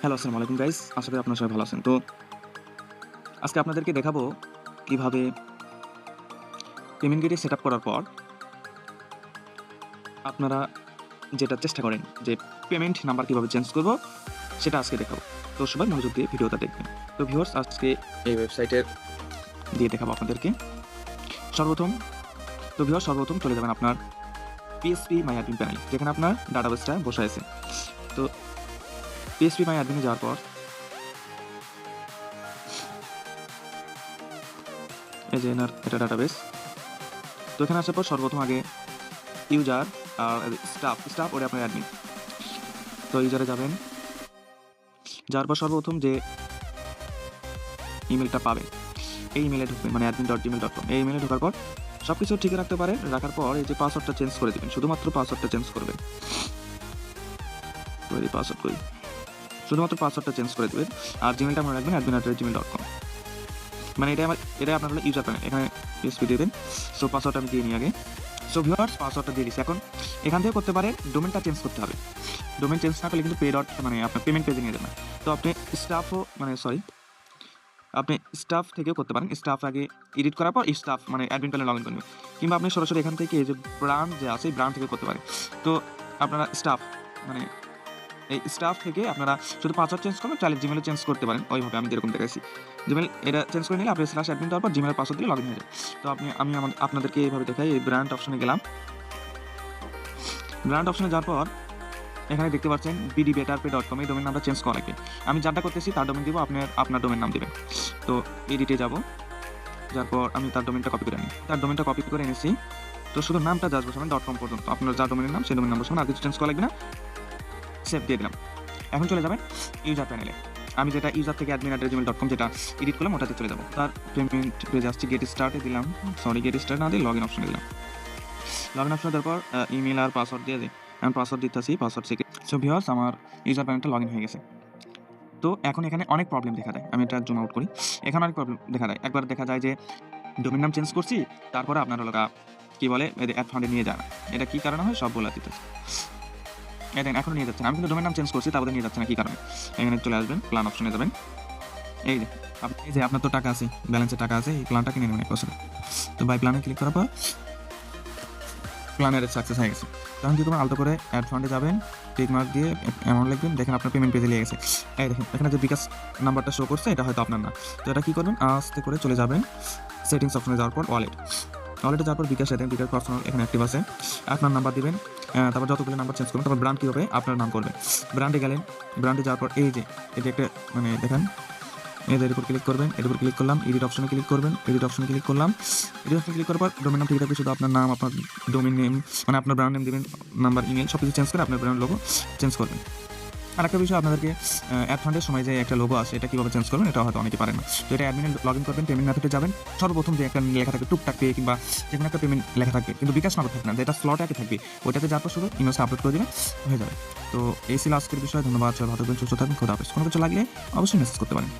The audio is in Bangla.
হ্যালো, আসসালামু আলাইকুম গাইস। আশা করি আপনারা সবাই ভালো আছেন। তো আজকে আপনাদেরকে দেখাবো কিভাবে পেমেন্ট গেটওয়ে সেটআপ করার পর আপনারা যেটা চেষ্টা করেন যে পেমেন্ট নাম্বার কিভাবে চেঞ্জ করব সেটা আজকে দেখাবো। তো সবাই মনোযোগ দিয়ে ভিডিওটা দেখবেন। তো ভিউয়ার্স, আজকে এই ওয়েবসাইটের দিয়ে দেখাবো আপনাদেরকে। সর্বপ্রথম চলে যাবেন আপনার PHP মাই অ্যাডমিন প্যানেল, যেখানে আপনার ডাটাবেসটা বসে আছে। তো PHP মাই অ্যাডমিনে যাওয়ার পর এই যে এটা ডাটাবেস। তো এখানে আসার পর সর্বপ্রথম আগে ইউজার আর স্টাফ ওরে আপনার অ্যাডমিন। তো ইউজারে যাবেন, যাওয়ার পর সর্বপ্রথম যে ইমেলটা পাবেন এই ইমেলে ঢুকবেন, মানে admin.gmail.com। এই ইমেলে ঢোকার পর সব কিছু ঠিক রাখতে পারেন। রাখার পর এই যে পাসওয়ার্ডটা চেঞ্জ করে দেবেন, শুধুমাত্র পাসওয়ার্ডটা চেঞ্জ করবেন। তো এই শুধুমাত্র পাসওয়ার্ডটা চেঞ্জ করে দেবেন। আর জিমেলটা মনে রাখবেন admin@gmail.com। মানে এটা আপনার হলো ইউজার প্যানেল, এখানে PHP দেবেন। সো পাসওয়ার্ডটা আমি দিয়ে নিই আগে। সো ভিউয়ার্স, পাসওয়ার্ডটা দিয়ে দিচ্ছি। এখন এখান থেকে করতে পারেন ডোমেনটা চেঞ্জ করতে হবে। ডোমেন চেঞ্জ না করলে কিন্তু মানে আপনার পেমেন্ট পেজে নিয়ে যাবে না। তো আপনি আপনি স্টাফ থেকেও করতে পারেন। স্টাফ আগে এডিট করার পর স্টাফ মানে অ্যাডমিন প্যানেলে লগ ইন করবেন, কিংবা আপনি সরাসরি এখান থেকে এই যে ব্রান্ড যে আছে এই ব্রান্ড থেকে করতে পারেন। তো আপনারা মানে এই স্টাফ থেকে আপনারা শুধু পাসওয়ার্ড চেঞ্জ করবেন, চাইলে জিমেলে চেঞ্জ করতে পারেন। ওইভাবে আমি যেরকম দেখাইছি, জিমেল এটা চেঞ্জ করে নিলে আপনি /admin দেওয়ার পর জিমেলের পাসওয়ার্ড দিয়ে লগ ইন হয়ে যাবে। তো আমি আপনাদেরকে এইভাবে দেখাই। এই ব্র্যান্ড অপশনে গেলাম। ব্র্যান্ড অপশনে যাওয়ার পর এখানে দেখতে পাচ্ছেন bdbetterpay.com, এই ডোমেন নামটা চেঞ্জ করা লাগবে। আমি যারটা করতেছি তার ডোমেন দিব, আপনার ডোমেন নাম দেবেন। তো এডিটে যাব, যার পর আমি তার ডোমেনটা কপি করে নিই। তার ডোমেনটা কপি করে এনেছি। তো শুধু নামটা জাস্ট বসাবেন .com পর্যন্ত, আপনার যা ডোমেনের নাম সেই ডোমেন নাম বসাবেন, আর কিছু চেঞ্জ করা লাগবে না। সেভ দিয়ে দিলাম। এখন চলে যাবেন ইউজার প্যানেলে। আমি যেটা ইউজার থেকে admin@gmail.com যেটা এডিট করলাম ওটাতে চলে যাবো। তার পেমেন্ট পেজে আসছি, গেট স্টার্টে দিলাম। গেট স্টার্ট না দিয়ে লগ ইন অপশনে দিলাম। লগ ইন অপশনে দেওয়ার পর ইমেল আর পাসওয়ার্ড দিয়ে দিই। আমি পাসওয়ার্ড দিতেছি, পাসওয়ার্ড থেকে। সো ভিউয়ার্স, আমার ইউজার প্যানেলটা লগ ইন হয়ে গেছে। তো এখন এখানে অনেক প্রবলেম দেখা দেয়। আমি এটা জুম আউট করি। এখানে অনেক প্রবলেম দেখা দেয়। একবার দেখা যায় যে ডোমেন নাম চেঞ্জ করছি, তারপরে আপনার হলো কি বলে অ্যাড ফান্ডে নিয়ে যায় না। এটা কি কারণে হয় সব বলে দিতেছে। এখনো নিয়ে যাচ্ছে না। আমি কিন্তু ডোমেন নাম চেঞ্জ করছি, তারপরে নিয়ে যাচ্ছে না কি কারণে। এখানে চলে আসবেন, প্ল্যান অপশনে যাবেন। এই যে আপনার তো টাকা আছে, ব্যালেন্সে টাকা আছে, এই প্ল্যানটা কিনে নেবেন 1 বছরে। তো বাই প্ল্যানে ক্লিক করার পর প্ল্যানের সাকসেস হয়ে গেছে। তখন কি করবেন, আলতো করে অ্যাড ফান্ডে যাবেন, টিক মার্ক দিয়ে অ্যামাউন্ট লিখবেন। দেখেন আপনার পেমেন্ট পেজে লেগে গেছে। এই দেখেন এখানে যে বিকাশ নাম্বারটা শো করছে এটা হয়তো আপনার না। তো এটা কী করবেন, আস্তে করে চলে যাবেন সেটিংস অপশনে যাওয়ার পর ওয়ালেটে যাওয়ার পর বিকাশ পার্সোনাল এখানে অ্যাক্টিভ আছে। আপনার নাম্বার দিবেন, তারপর যতগুলো নাম্বার চেঞ্জ করবেন। তারপর ব্র্যান্ড কী হবে, আপনার নাম করবেন। ব্র্যান্ডে গেলেন, ব্র্যান্ডে যাওয়ার পর এই যে একটা মানে দেখেন এর উপর ক্লিক করবেন। এর উপর ক্লিক করলাম, এডিট অপশনে ক্লিক করবেন। এডিট অপশনে ক্লিক করলাম। এডিট অপশনে ক্লিক করার পর ডোমেন নাম ঠিক থাকবে, শুধু আপনার নাম, আপনার ডোমেন নেম মানে আপনার ব্র্যান্ড নেম দিবেন, নাম্বার, ইমেল সব কিছু চেঞ্জ করে আপনার ব্র্যান্ড লোগো চেঞ্জ করবেন। আর একটা বিষয় আপনাদেরকে অ্যাড ফান্ডের সময় যে একটা লোগো আছে এটা কীভাবে চেঞ্জ করবেন এটা হয়তো অনেকে পারে না। তো এটা অ্যাডমিনে লগ ইন করবেন, পেমেন্ট মেথডে যাবেন। সর্বপ্রথম যে একটা লেখা থাকবে টুকটাক পে কিংবা যে কোনো একটা পেমেন্ট লেখা থাকবে, কিন্তু বিকাশ নগদ থাকবে না, যেটা স্লট আগে থাকবে ওইটাতে যাওয়ার পর শুধু ইমেলটা আপলোড করে দেবেন, হয়ে যাবে। তো এই ছিল আজকের বিষয়। ধন্যবাদ, ভালো থাকবেন, সুস্থ থাকবেন, খোদা হাফেজ। কোনো কিছু লাগলে অবশ্যই মেসেজ করতে পারেন।